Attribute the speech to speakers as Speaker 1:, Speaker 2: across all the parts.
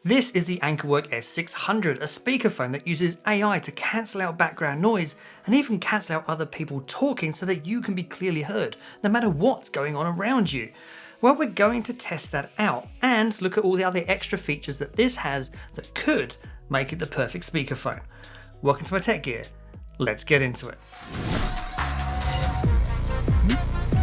Speaker 1: This is the Ankerwork S600, a speakerphone that uses AI to cancel out background noise and even cancel out other people talking so that you can be clearly heard, no matter what's going on around you. Well, we're going to test that out and look at all the other extra features that this has that could make it the perfect speakerphone. Welcome to my tech gear. Let's get into it.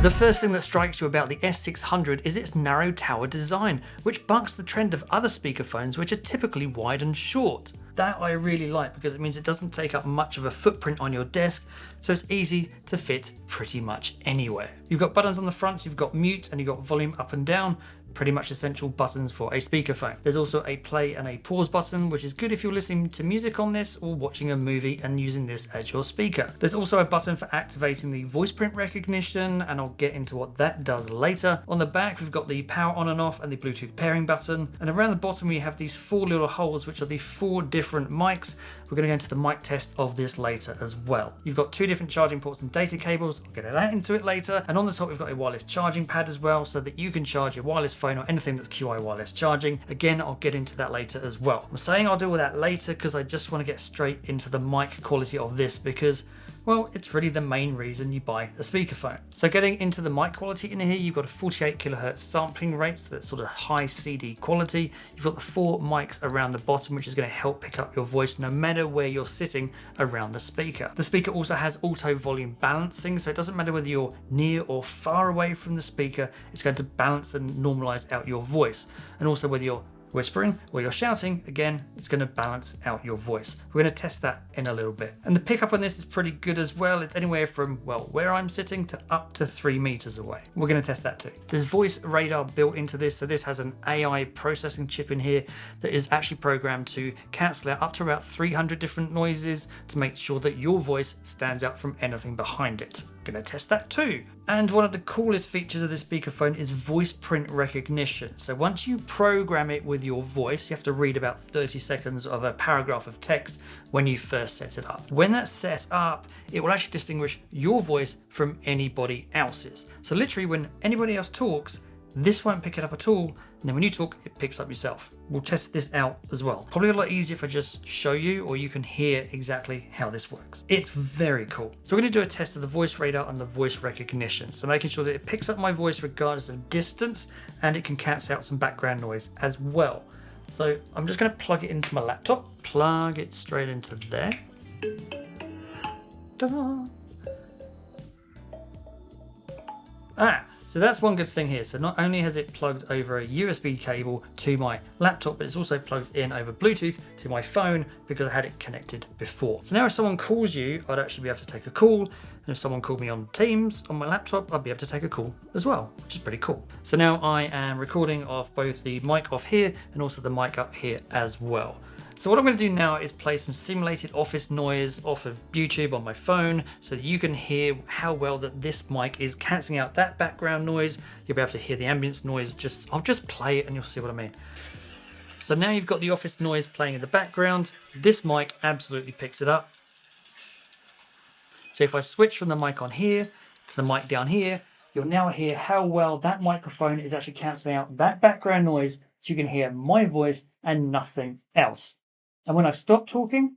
Speaker 1: The first thing that strikes you about the S600 is its narrow tower design, which bucks the trend of other speakerphones which are typically wide and short. That I really like because it means it doesn't take up much of a footprint on your desk, so it's easy to fit pretty much anywhere. You've got buttons on the front, so you've got mute and you've got volume up and down, pretty much essential buttons for a speakerphone. There's also a play and a pause button, which is good if you're listening to music on this or watching a movie and using this as your speaker. There's also a button for activating the voice print recognition, and I'll get into what that does later. On the back, we've got the power on and off and the Bluetooth pairing button. And around the bottom, we have these 4 little holes, which are the 4 different mics. We're gonna go into the mic test of this later as well. You've got 2 different charging ports and data cables. I'll get that into it later. And on the top, we've got a wireless charging pad as well, so that you can charge your wireless phone or anything that's QI wireless charging. Again, I'll get into that later as well. I'm saying I'll do all that later because I just want to get straight into the mic quality of this because, well, it's really the main reason you buy a speakerphone. So getting into the mic quality in here, you've got a 48 kilohertz sampling rate, so that's sort of high CD quality. You've got the 4 mics around the bottom, which is going to help pick up your voice no matter where you're sitting around the speaker. The speaker also has auto volume balancing, so it doesn't matter whether you're near or far away from the speaker, it's going to balance and normalize out your voice. And also whether you're whispering or you're shouting, again, it's going to balance out your voice. We're going to test that in a little bit. And the pickup on this is pretty good as well. It's anywhere from, well, where I'm sitting to up to 3 meters away. We're going to test that too. There's voice radar built into this. So this has an AI processing chip in here that is actually programmed to cancel out up to about 300 different noises to make sure that your voice stands out from anything behind it. Gonna test that too. And one of the coolest features of this speakerphone is voice print recognition. So once you program it with your voice, you have to read about 30 seconds of a paragraph of text when you first set it up. When that's set up, it will actually distinguish your voice from anybody else's. So literally when anybody else talks, this won't pick it up at all, and then when you talk, it picks up yourself. We'll test this out as well. Probably a lot easier if I just show you, or you can hear exactly how this works. It's very cool. So we're gonna do a test of the voice radar and the voice recognition. So making sure that it picks up my voice regardless of distance, and it can cancel out some background noise as well. So I'm just gonna plug it into my laptop, plug it straight into there. Ta-da! So that's one good thing here. So not only has it plugged over a USB cable to my laptop, but it's also plugged in over Bluetooth to my phone because I had it connected before. So now if someone calls you, I'd actually be able to take a call. And if someone called me on Teams on my laptop, I'd be able to take a call as well, which is pretty cool. So now I am recording off both the mic off here and also the mic up here as well. So what I'm going to do now is play some simulated office noise off of YouTube on my phone so that you can hear how well that this mic is cancelling out that background noise. You'll be able to hear the ambience noise. I'll just play it and you'll see what I mean. So now you've got the office noise playing in the background. This mic absolutely picks it up. So if I switch from the mic on here to the mic down here, you'll now hear how well that microphone is actually cancelling out that background noise so you can hear my voice and nothing else. And when I stop talking,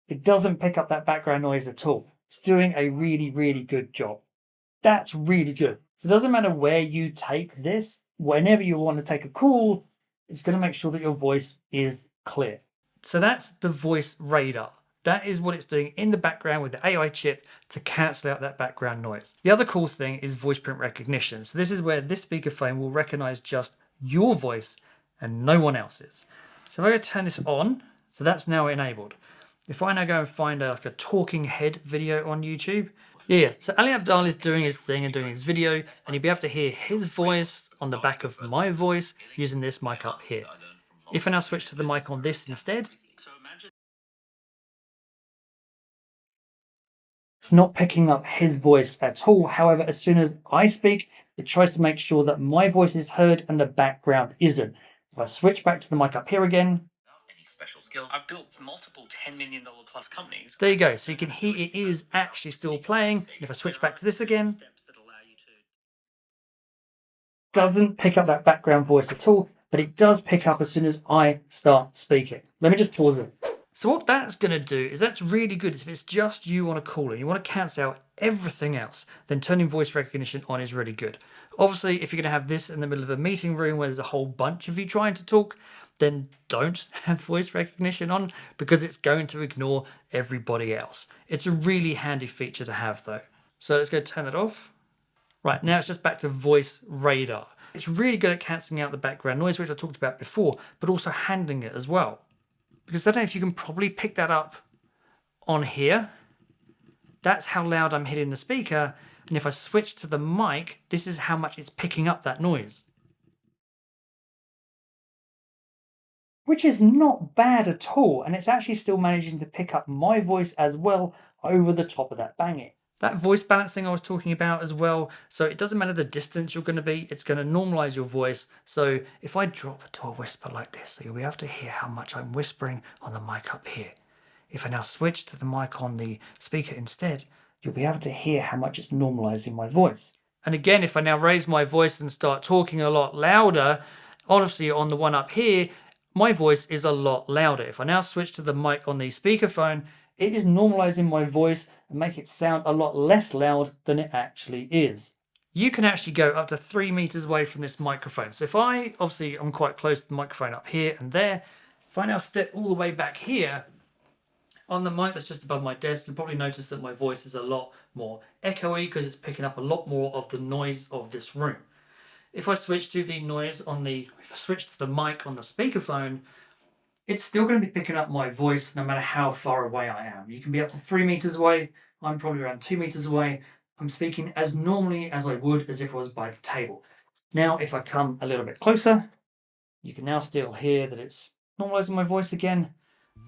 Speaker 1: it doesn't pick up that background noise at all. It's doing a really, really good job. That's really good. So it doesn't matter where you take this, whenever you want to take a call, it's going to make sure that your voice is clear. So that's the voice radar. That is what it's doing in the background with the AI chip to cancel out that background noise. The other cool thing is voice print recognition. So this is where this speakerphone will recognize just your voice and no one else's. So if I go turn this on, so that's now enabled. If I now go and find a talking head video on YouTube, so Ali Abdaal is doing his thing and doing his video, and you'll be able to hear his voice on the back of my voice using this mic up here. If I now switch to the mic on this instead, it's not picking up his voice at all. However, as soon as I speak, it tries to make sure that my voice is heard and the background isn't. If I switch back to the mic up here again,
Speaker 2: special skill. I've built multiple $10 million plus companies.
Speaker 1: There you go. So you can hear it is actually still playing. If I switch back to this again, doesn't pick up that background voice at all, but it does pick up as soon as I start speaking. Let me just pause it. So what that's going to do is that's really good if it's just you on a call and you want to cancel out everything else, then turning voice recognition on is really good. Obviously, if you're going to have this in the middle of a meeting room where there's a whole bunch of you trying to talk, then don't have voice recognition on because it's going to ignore everybody else. It's a really handy feature to have though. So let's go turn it off. Right, now it's just back to voice radar. It's really good at cancelling out the background noise, which I talked about before, but also handling it as well. Because I don't know if you can probably pick that up on here. That's how loud I'm hitting the speaker. And if I switch to the mic, this is how much it's picking up that noise. Which is not bad at all. And it's actually still managing to pick up my voice as well over the top of that banging. That voice balancing I was talking about as well. So it doesn't matter the distance you're going to be, it's going to normalize your voice. So if I drop to a whisper like this, so you'll be able to hear how much I'm whispering on the mic up here. If I now switch to the mic on the speaker instead, you'll be able to hear how much it's normalizing my voice. And again, if I now raise my voice and start talking a lot louder, obviously on the one up here, my voice is a lot louder. If I now switch to the mic on the speakerphone, it is normalizing my voice and make it sound a lot less loud than it actually is. You can actually go up to 3 meters away from this microphone. So if I'm quite close to the microphone up here and there. If I now step all the way back here on the mic that's just above my desk, you'll probably notice that my voice is a lot more echoey because it's picking up a lot more of the noise of this room. If I switch to the mic on the speakerphone, it's still going to be picking up my voice no matter how far away I am. You can be up to 3 meters away. I'm probably around 2 meters away. I'm speaking as normally as I would as if I was by the table. Now, if I come a little bit closer, you can now still hear that it's normalizing my voice again.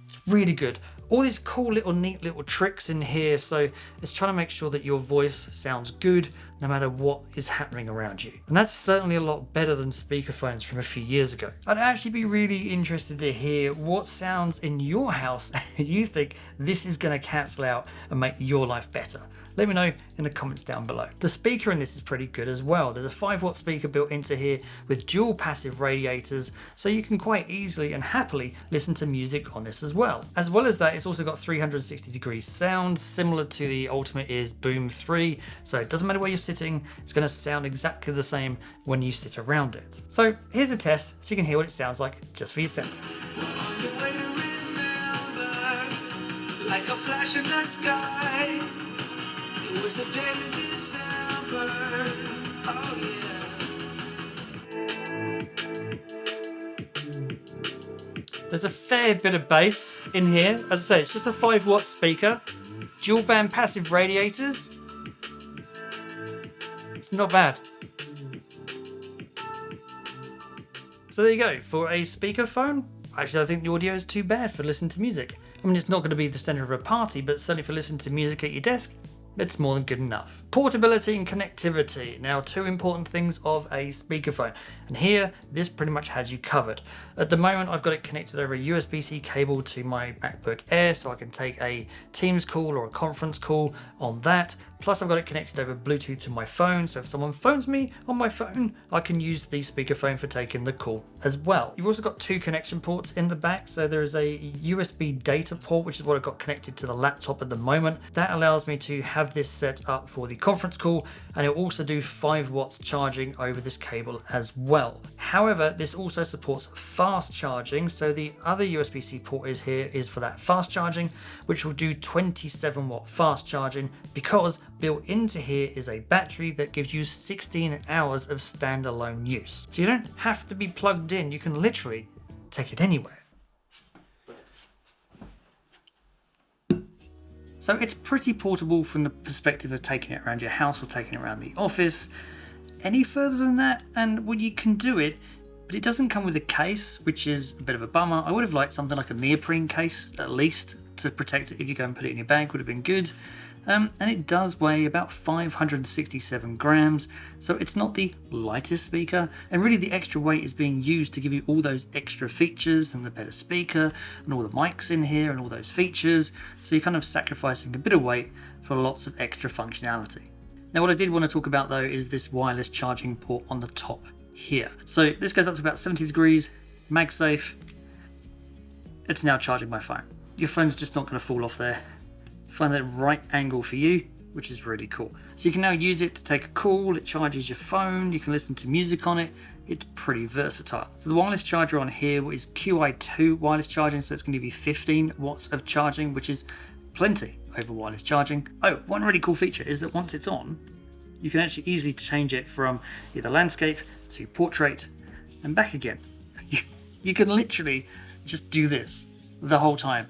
Speaker 1: It's really good. All these cool neat little tricks in here. So it's trying to make sure that your voice sounds good no matter what is happening around you. And that's certainly a lot better than speakerphones from a few years ago. I'd actually be really interested to hear what sounds in your house you think this is going to cancel out and make your life better. Let me know in the comments down below. The speaker in this is pretty good as well. There's a 5-watt speaker built into here with dual passive radiators, so you can quite easily and happily listen to music on this as well. As well as that, it's also got 360 degrees sound, similar to the Ultimate Ears Boom 3, so it doesn't matter where you're sitting, it's going to sound exactly the same when you sit around it. So here's a test so you can hear what it sounds like just for yourself. Like a flash in the sky. It was a day in December. Oh yeah. There's a fair bit of bass in here. As I say, it's just a 5-watt speaker, dual band passive radiators. It's not bad. So there you go. For a speakerphone, actually I think the audio is too bad for listening to music. I mean, it's not going to be the center of a party, but certainly for listening to music at your desk, it's more than good enough. Portability and connectivity. Now, 2 important things of a speakerphone. And here, this pretty much has you covered. At the moment, I've got it connected over a USB-C cable to my MacBook Air, so I can take a Teams call or a conference call on that. Plus, I've got it connected over Bluetooth to my phone, so if someone phones me on my phone, I can use the speakerphone for taking the call as well. You've also got 2 connection ports in the back, so there is a USB data port, which is what I've got connected to the laptop at the moment. That allows me to have this set up for the conference call, and it'll also do 5 watts charging over this cable as well. However, this also supports fast charging, so the other USB-C port is for that fast charging, which will do 27 watt fast charging, because built into here is a battery that gives you 16 hours of standalone use. So you don't have to be plugged in, you can literally take it anywhere. So it's pretty portable from the perspective of taking it around your house or taking it around the office. Any further than that, and well, you can do it, but it doesn't come with a case, which is a bit of a bummer. I would have liked something like a neoprene case, at least, to protect it if you go and put it in your bag, would have been good. And it does weigh about 567 grams, so it's not the lightest speaker, and really the extra weight is being used to give you all those extra features and the better speaker and all the mics in here and all those features, so you're kind of sacrificing a bit of weight for lots of extra functionality. Now what I did want to talk about though is this wireless charging port on the top here. So this goes up to about 70 degrees, MagSafe. It's now charging my phone. Your phone's just not going to fall off there. Find the right angle for you, which is really cool. So you can now use it to take a call, it charges your phone, you can listen to music on it. It's pretty versatile. So the wireless charger on here is QI2 wireless charging, so it's going to be 15 watts of charging, which is plenty over wireless charging. Oh, one really cool feature is that once it's on, you can actually easily change it from either landscape to portrait and back again. You can literally just do this the whole time.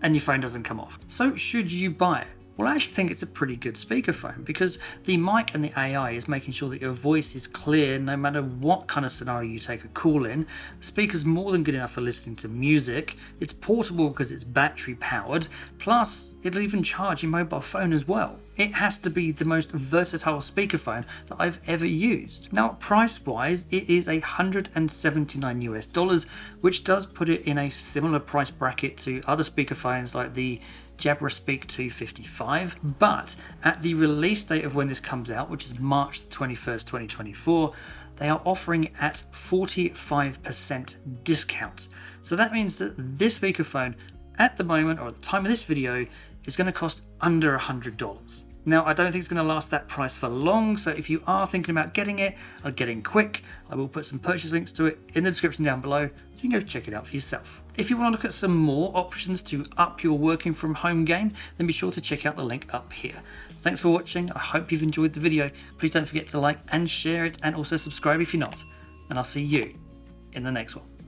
Speaker 1: And your phone doesn't come off. So should you buy it? Well, I actually think it's a pretty good speakerphone because the mic and the AI is making sure that your voice is clear no matter what kind of scenario you take a call in. The speaker's more than good enough for listening to music. It's portable because it's battery powered, plus it'll even charge your mobile phone as well. It has to be the most versatile speakerphone that I've ever used. Now, price-wise, it is $179 US, which does put it in a similar price bracket to other speakerphones like the Jabra Speak 255, but at the release date of when this comes out, which is March 21st, 2024, they are offering at 45% discount. So that means that this speakerphone at the moment, or at the time of this video, is going to cost under $100. Now, I don't think it's going to last that price for long, so if you are thinking about getting it or getting quick, I will put some purchase links to it in the description down below, so you can go check it out for yourself. If you want to look at some more options to up your working from home game, then be sure to check out the link up here. Thanks for watching. I hope you've enjoyed the video. Please don't forget to like and share it, and also subscribe if you're not. And I'll see you in the next one.